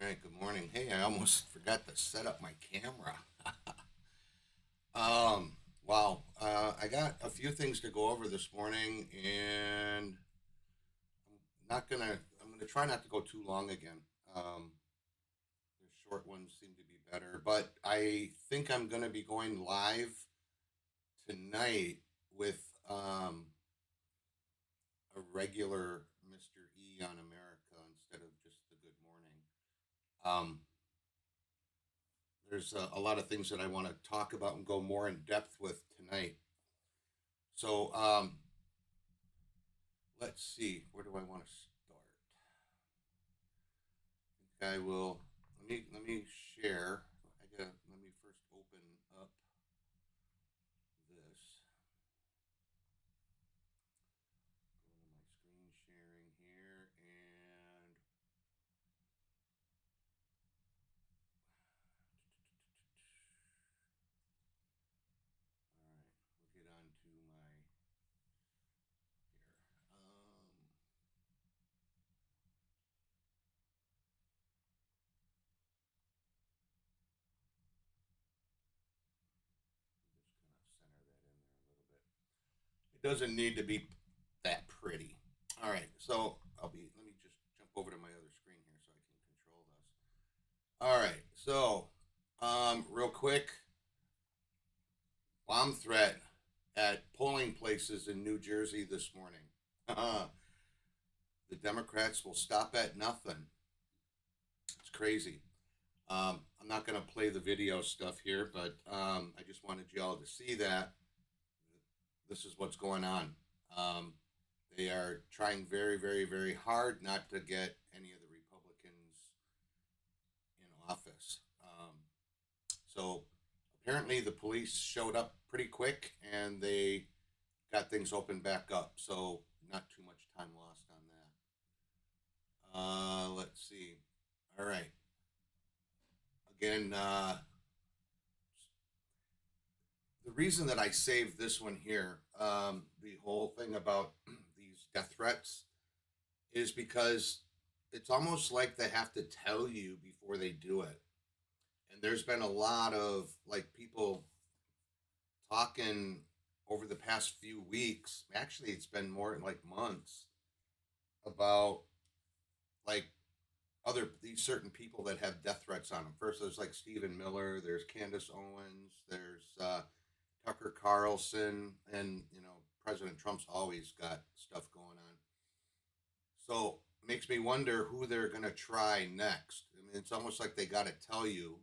All right, good morning. Hey, I almost forgot to set up my camera. um, wow. I got a few things to go over this morning, and I'm gonna try not to go too long again. Um, the short ones seem to be better, but I think I'm gonna be going live tonight with a regular Mr. E on America instead of just the Good Morning. Um, there's a lot of things that I want to talk about and go more in depth with tonight. So let's see, where do I want to start? I think I will. Let me share. Let me first open up this. Go to my screen sharing here, and all right, we'll get on to my here. Just kind of center that in there a little bit. It doesn't need to be that pretty. All right, so let me just jump over to my other screen here so I can control this. All right, so real quick, bomb threat at polling places in New Jersey this morning. The Democrats will stop at nothing. It's crazy. I'm not going to play the video stuff here, but I just wanted y'all to see that this is what's going on. Um, they are trying very, very, very hard not to get any of the Republicans in office. So apparently the police showed up pretty quick and they got things opened back up. So not too much time lost on that. Let's see. All right. Again, the reason that I saved this one here, the whole thing about these death threats, is because it's almost like they have to tell you before they do it. And there's been a lot of like people talking over the past few weeks. Actually, it's been more like months about like other these certain people that have death threats on them. First, there's like Stephen Miller. There's Candace Owens. There's Tucker Carlson, and President Trump's always got stuff going on. So it makes me wonder who they're gonna try next. I mean, it's almost like they got to tell you,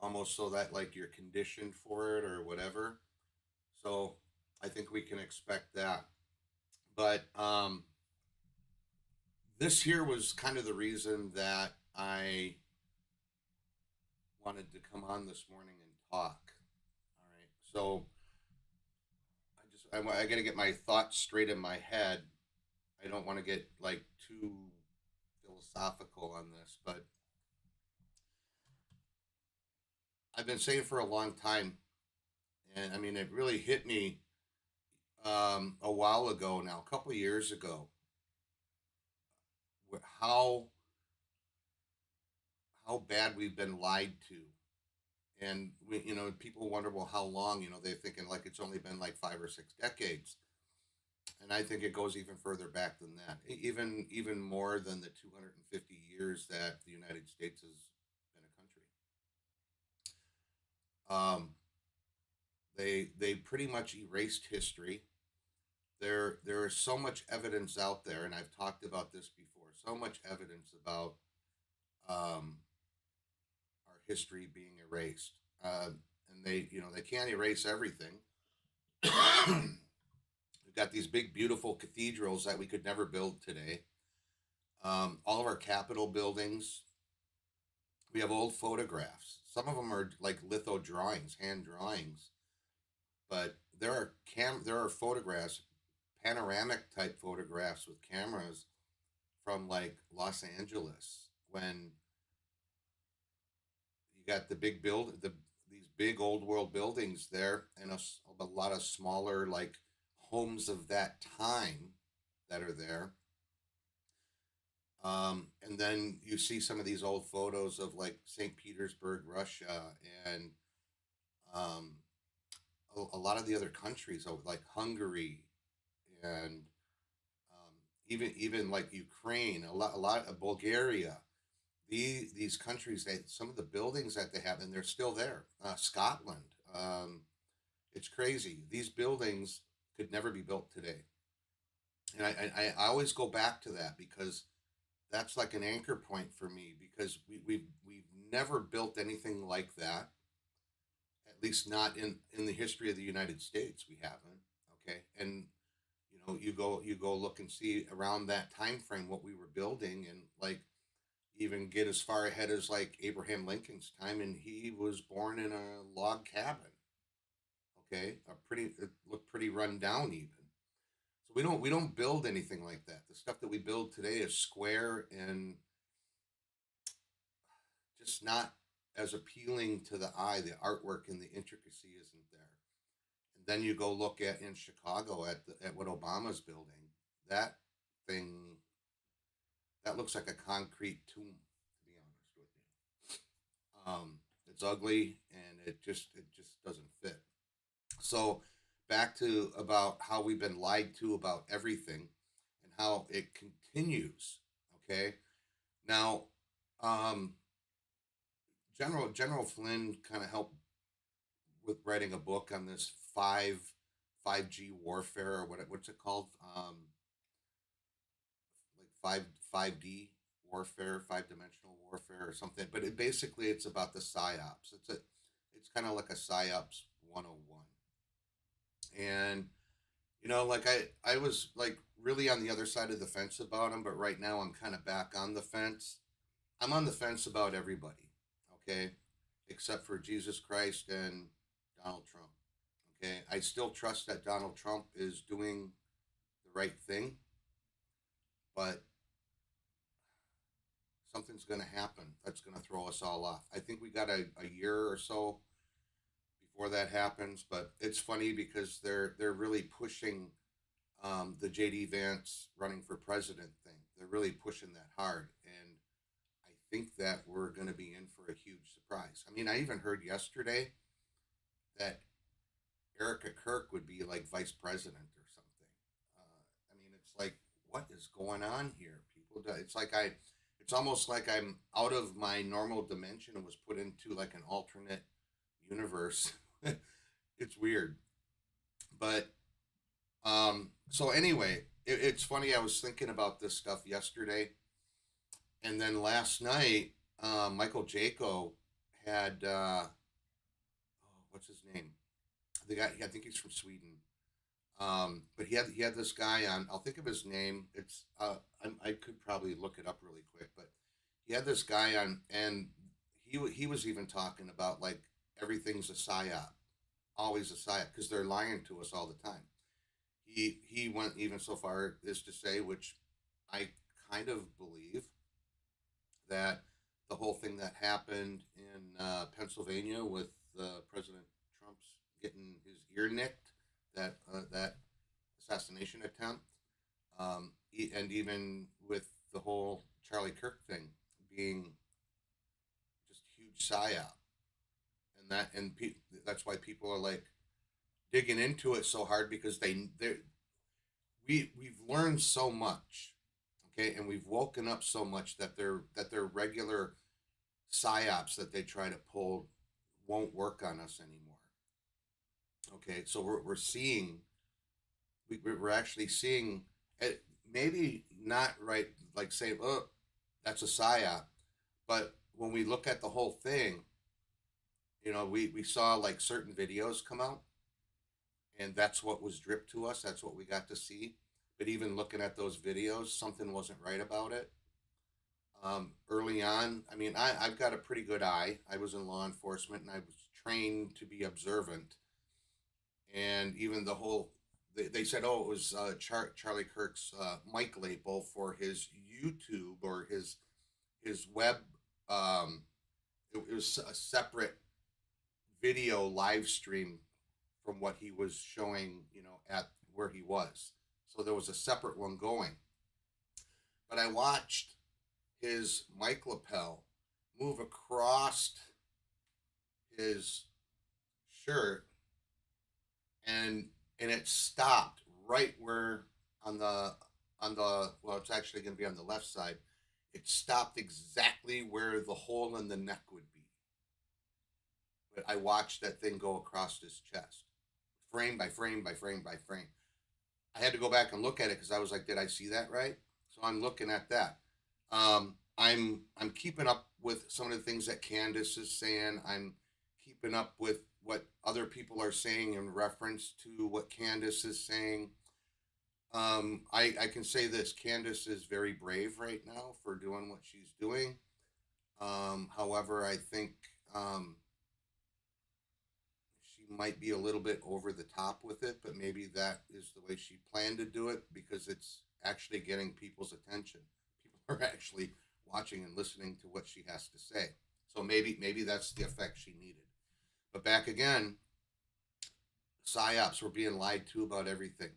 almost so that like you're conditioned for it or whatever. So I think we can expect that. But this here was kind of the reason that I wanted to come on this morning and talk. All right. So I got to get my thoughts straight in my head. I don't want to get like too philosophical on this, but I've been saying for a long time, and I mean, it really hit me a while ago now, a couple of years ago, how bad we've been lied to. And people wonder, well, how long? They're thinking like it's only been like 5 or 6 decades, and I think it goes even further back than that, even more than the 250 years that the United States has been a country. They pretty much erased history. There is so much evidence out there, and I've talked about this before. So much evidence about um, our history being erased, and they can't erase everything. We've got these big, beautiful cathedrals that we could never build today. All of our Capitol buildings, we have old photographs. Some of them are like litho drawings, hand drawings, but there are photographs, panoramic type photographs with cameras from like Los Angeles when you got these big old world buildings there, and a lot of smaller like homes of that time that are there. And then you see some of these old photos of like St. Petersburg, Russia, and um, a lot of the other countries, like Hungary, and even like Ukraine, a lot of Bulgaria. These countries, some of the buildings that they have, and they're still there. Scotland, it's crazy. These buildings could never be built today, and I always go back to that because that's like an anchor point for me because we've never built anything like that, at least not in the history of the United States. We haven't. Okay, and you go look and see around that time frame what we were building, and like even get as far ahead as like Abraham Lincoln's time, and he was born in a log cabin. Okay, it looked pretty run down even. So we don't build anything like that. The stuff that we build today is square and just not as appealing to the eye. The artwork and the intricacy isn't there. And then you go look at in Chicago at what Obama's building. That thing that looks like a concrete tomb, to be honest with you. It's ugly and it just doesn't fit. So back to about how we've been lied to about everything and how it continues. Okay, now um, General Flynn kind of helped with writing a book on this 5G warfare, or what's it called? Like five D warfare, 5 dimensional warfare, or something. But basically it's about the psyops. It's kind of like a psyops 101. And like I was like really on the other side of the fence about him, but right now I'm kind of back on the fence. I'm on the fence about everybody, okay, except for Jesus Christ and Donald Trump. Okay, I still trust that Donald Trump is doing the right thing, but something's going to happen that's going to throw us all off. I think we got a year or so before that happens, but it's funny because they're really pushing the JD Vance running for president thing. They're really pushing that hard, and I think that we're going to be in for a huge surprise. I mean, I even heard yesterday that Erica Kirk would be like vice president or something. I mean, it's like, what is going on here? It's almost like I'm out of my normal dimension and was put into like an alternate universe. It's weird, but so anyway, it's funny. I was thinking about this stuff yesterday, and then last night, Michael Jaco had what's his name? The guy, I think he's from Sweden. But he had this guy on. I'll think of his name. I could probably look it up really quick, but he had this guy on, and he was even talking about like everything's a psyop, always a psyop, because they're lying to us all the time. He went even so far as to say, which I kind of believe, that the whole thing that happened in Pennsylvania with President Trump's getting his ear nicked, that assassination attempt, and even with the whole Charlie Kirk thing being just huge psyop, and that's why people are like digging into it so hard because we've learned so much, okay, and we've woken up so much that their regular psyops that they try to pull won't work on us anymore. Okay, so we're seeing we're actually seeing it, maybe not right like say, oh, that's a psyop, but when we look at the whole thing, we saw like certain videos come out, and that's what was dripped to us. That's what we got to see. But even looking at those videos, something wasn't right about it. Early on, I mean, I've got a pretty good eye. I was in law enforcement and I was trained to be observant. And even the whole, they said, oh, it was Charlie Kirk's mic label for his YouTube or his web. It was a separate video live stream from what he was showing, at where he was. So there was a separate one going. But I watched his mic lapel move across his shirt, and it stopped right where on the well, it's actually going to be on the left side. It stopped exactly where the hole in the neck would be. But I watched that thing go across his chest, frame by frame by frame by frame. I had to go back and look at it because I was like, did I see that right? So I'm looking at that. I'm keeping up with some of the things that Candace is saying. I'm keeping up with what other people are saying in reference to what Candace is saying. I can say this: Candace is very brave right now for doing what she's doing. However, I think um, she might be a little bit over the top with it, but maybe that is the way she planned to do it because it's actually getting people's attention. People are actually watching and listening to what she has to say. So maybe that's the effect she needed. But back again, psyops were being lied to about everything.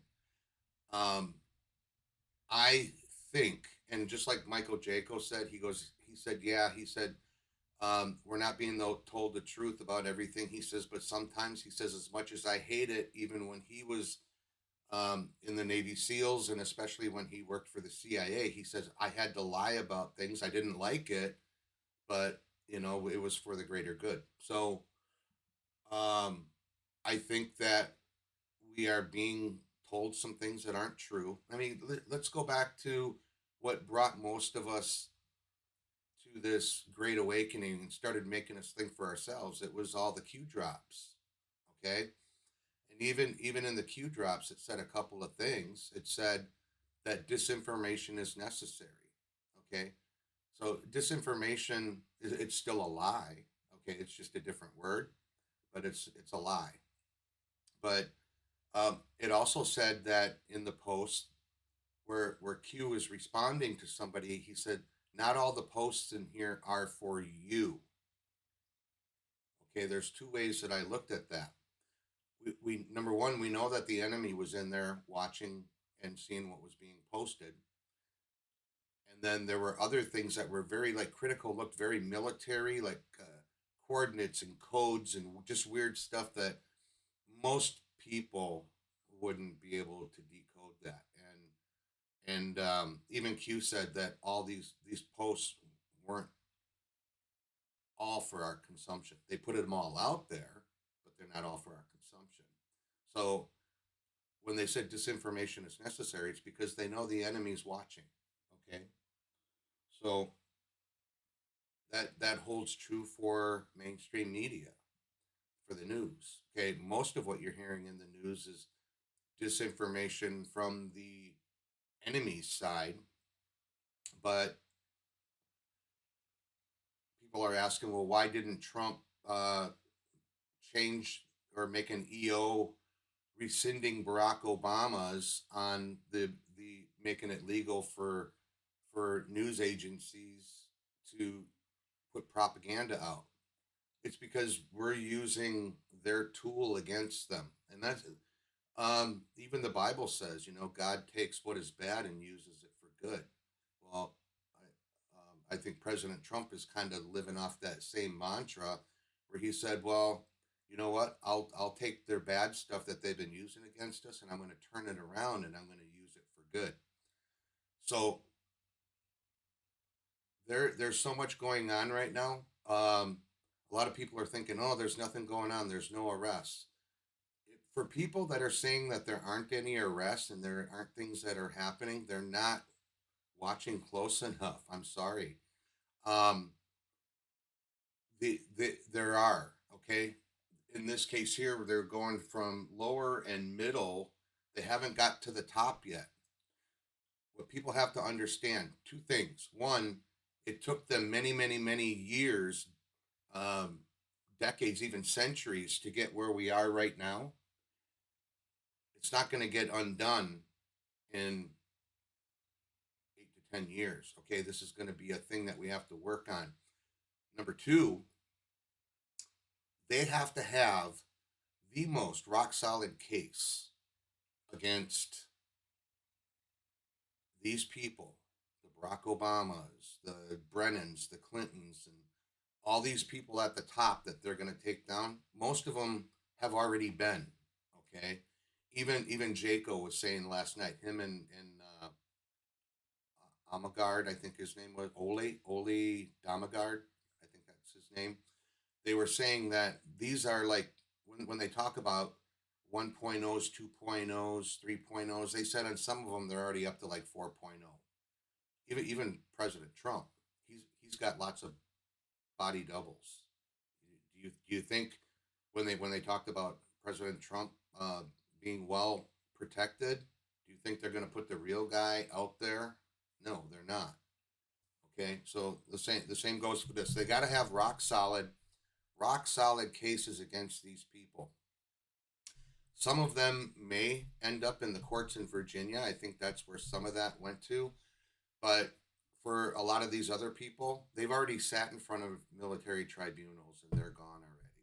Um, I think, and just like Michael Jaco said, he said, yeah, he said, we're not being told the truth about everything. He says, but sometimes he says, as much as I hate it, even when he was in the Navy SEALs and especially when he worked for the CIA, he says, I had to lie about things. I didn't like it, but it was for the greater good. So um, I think that we are being told some things that aren't true. I mean, let's go back to what brought most of us to this great awakening and started making us think for ourselves. It was all the Q drops. Okay. And even in the Q drops, it said a couple of things. It said that disinformation is necessary. Okay. So disinformation it's still a lie. Okay. It's just a different word, but it's a lie. But it also said that in the post where Q is responding to somebody, he said, not all the posts in here are for you. Okay, there's two ways that I looked at that. We number one, we know that the enemy was in there watching and seeing what was being posted. And then there were other things that were very like critical, looked very military, like coordinates and codes and just weird stuff that most people wouldn't be able to decode that. And even Q said that all these posts weren't all for our consumption. They put them all out there, but they're not all for our consumption. So when they said disinformation is necessary, it's because they know the enemy's watching. Okay, so that holds true for mainstream media, for the news. Okay, most of what you're hearing in the news is disinformation from the enemy's side, but people are asking, well, why didn't Trump change or make an EO rescinding Barack Obama's on the making it legal for news agencies to put propaganda out? It's because we're using their tool against them, and that's even the Bible says, God takes what is bad and uses it for good. Well, I think President Trump is kind of living off that same mantra, where he said, "Well, you know what? I'll take their bad stuff that they've been using against us, and I'm going to turn it around, and I'm going to use it for good." So there's so much going on right now. A lot of people are thinking, "Oh, there's nothing going on. There's no arrests." For people that are saying that there aren't any arrests and there aren't things that are happening, they're not watching close enough. I'm sorry. Um, there are, okay. In this case here, they're going from lower and middle. They haven't got to the top yet. What people have to understand: two things. One, it took them many, many, many years, um, decades, even centuries to get where we are right now. It's not going to get undone in 8 to 10 years. Okay, this is going to be a thing that we have to work on. Number two, they have to have the most rock solid case against these people, the Barack Obamas, the Brennans, the Clintons, and all these people at the top that they're going to take down. Most of them have already been. Okay, even Jaco was saying last night. Him and Amagard, I think his name was Ole Damagard. I think that's his name. They were saying that these are like when they talk about 1.0s, 2.0s, 3.0s, they said on some of them they're already up to like 4.0. Even President Trump, he's got lots of body doubles. Do you think when they talked about President Trump being well protected, do you think they're going to put the real guy out there? No, they're not. Okay, so the same goes for this. They got to have rock solid cases against these people. Some of them may end up in the courts in Virginia. I think that's where some of that went to. But for a lot of these other people, they've already sat in front of military tribunals and they're gone already.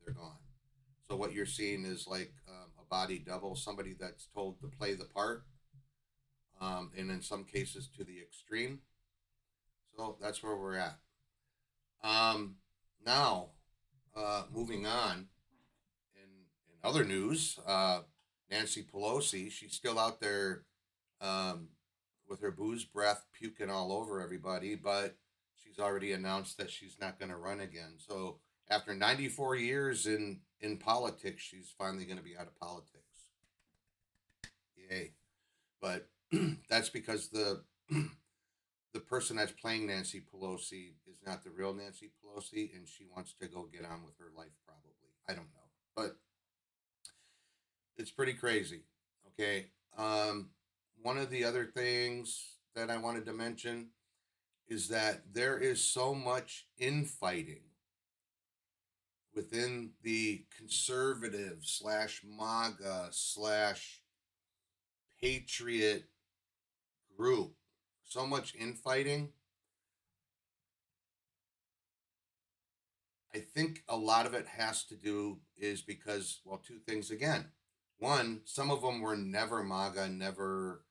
They're gone. So what you're seeing is like a body double, somebody that's told to play the part, and in some cases to the extreme. So that's where we're at. Now, moving on, in other news, Nancy Pelosi, she's still out there with her booze breath puking all over everybody, but she's already announced that she's not going to run again. So after 94 years in politics, she's finally going to be out of politics. Yay. But that's because the person that's playing Nancy Pelosi is not the real Nancy Pelosi, and she wants to go get on with her life, probably. I don't know. But it's pretty crazy. Okay. One of the other things that I wanted to mention is that there is so much infighting within the conservative slash MAGA slash patriot group. So much infighting. I think a lot of it has to do is because, well, two things again. One, some of them were never MAGA, never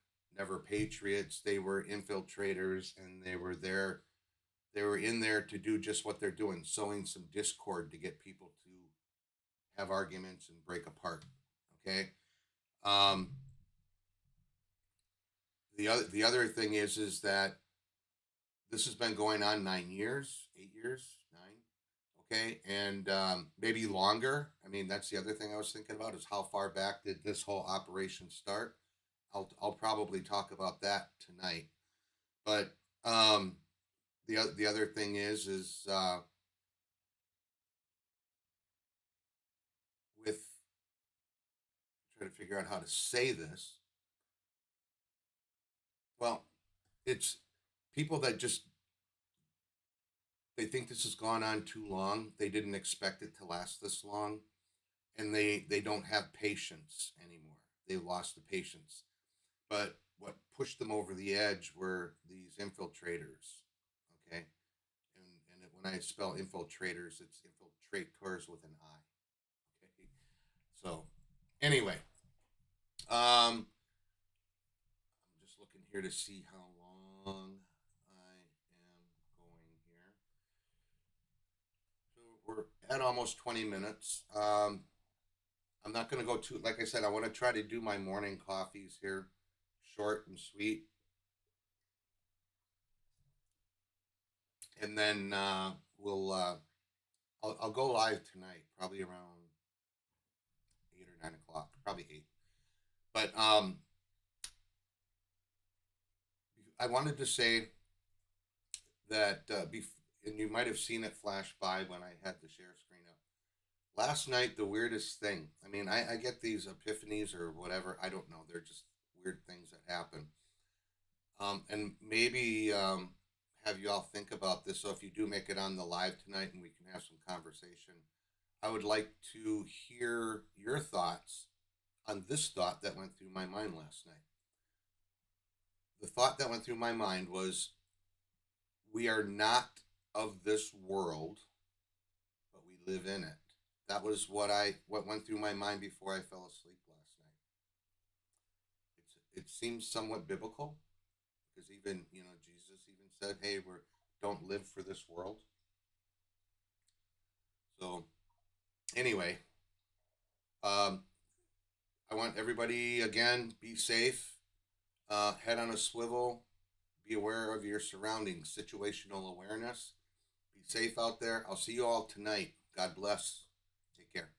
patriots. They were infiltrators, and they were there. They were in there to do just what they're doing, sowing some discord to get people to have arguments and break apart. Okay. Um, the other thing is that this has been going on 9 years, 8 years, nine. Okay, and maybe longer. I mean, that's the other thing I was thinking about is how far back did this whole operation start? I'll probably talk about that tonight. But the other thing is with trying to figure out how to say this. Well, it's people that just they think this has gone on too long. They didn't expect it to last this long, and they don't have patience anymore. They lost the patience. But what pushed them over the edge were these infiltrators. Okay, and when I spell infiltrators, it's infiltrators with an I. Okay, so anyway, I'm just looking here to see how long I am going here. So we're at almost 20 minutes. I'm not going to go too, like I said, I want to try to do my morning coffees here, short and sweet. And then I'll go live tonight, probably around 8 or 9 o'clock, probably 8. But I wanted to say that, and you might have seen it flash by when I had the share screen up. Last night, the weirdest thing. I mean, I get these epiphanies or whatever. I don't know. They're just weird things that happen. And maybe have you all think about this. So if you do make it on the live tonight and we can have some conversation, I would like to hear your thoughts on this thought that went through my mind last night. The thought that went through my mind was, we are not of this world, but we live in it. That was what went through my mind before I fell asleep last night. It seems somewhat biblical because even Jesus said, hey, don't live for this world. So anyway, um, I want everybody, again, be safe, head on a swivel, be aware of your surroundings, situational awareness. Be safe out there. I'll see you all tonight. God bless. Take care.